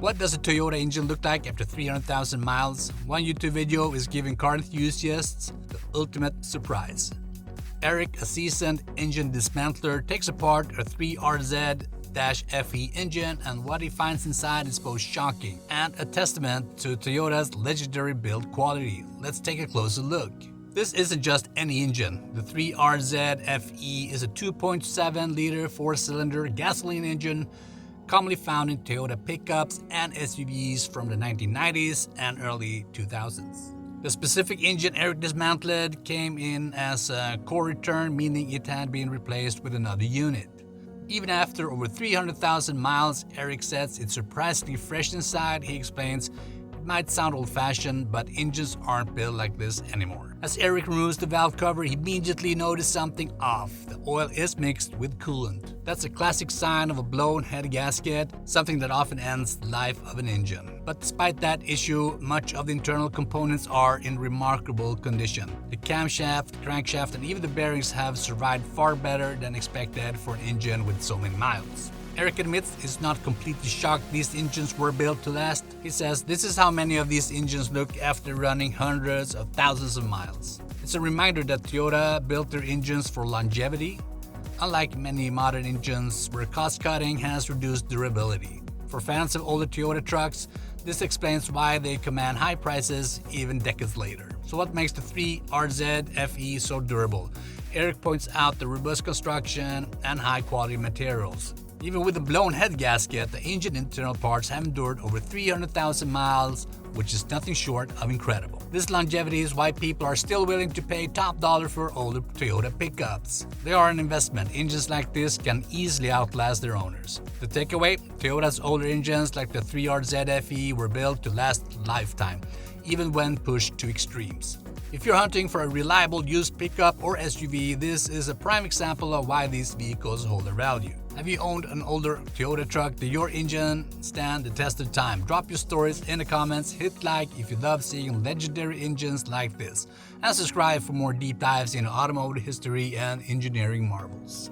What does a Toyota engine look like after 300,000 miles? One YouTube video is giving car enthusiasts the ultimate surprise. Eric, a seasoned engine dismantler, takes apart a 3RZ-FE engine, and what he finds inside is both shocking and a testament to Toyota's legendary build quality. Let's take a closer look. This isn't just any engine. The 3RZ-FE is a 2.7-liter 4-cylinder gasoline engine commonly found in Toyota pickups and SUVs from the 1990s and early 2000s. The specific engine Eric dismantled came in as a core return, meaning it had been replaced with another unit. Even after over 300,000 miles, Eric says it's surprisingly fresh inside. He explains, "It might sound old-fashioned, but engines aren't built like this anymore." As Eric removes the valve cover, he immediately noticed something off. The oil is mixed with coolant. That's a classic sign of a blown head gasket, something that often ends the life of an engine. But despite that issue, much of the internal components are in remarkable condition. The camshaft, crankshaft, and even the bearings have survived far better than expected for an engine with so many miles. Eric admits he's not completely shocked these engines were built to last. He says this is how many of these engines look after running hundreds of thousands of miles. It's a reminder that Toyota built their engines for longevity, unlike many modern engines where cost-cutting has reduced durability. For fans of older Toyota trucks, this explains why they command high prices even decades later. So what makes the 3RZ-FE so durable? Eric points out the robust construction and high-quality materials. Even with a blown head gasket, the engine internal parts have endured over 300,000 miles, which is nothing short of incredible. This longevity is why people are still willing to pay top dollar for older Toyota pickups. They are an investment. Engines like this can easily outlast their owners. The takeaway: Toyota's older engines like the 3RZ-FE were built to last a lifetime, even when pushed to extremes. If you're hunting for a reliable used pickup or SUV, this is a prime example of why these vehicles hold their value. Have you owned an older Toyota truck? Did your engine stand the test of time? Drop your stories in the comments, hit like if you love seeing legendary engines like this, and subscribe for more deep dives into automotive history and engineering marvels.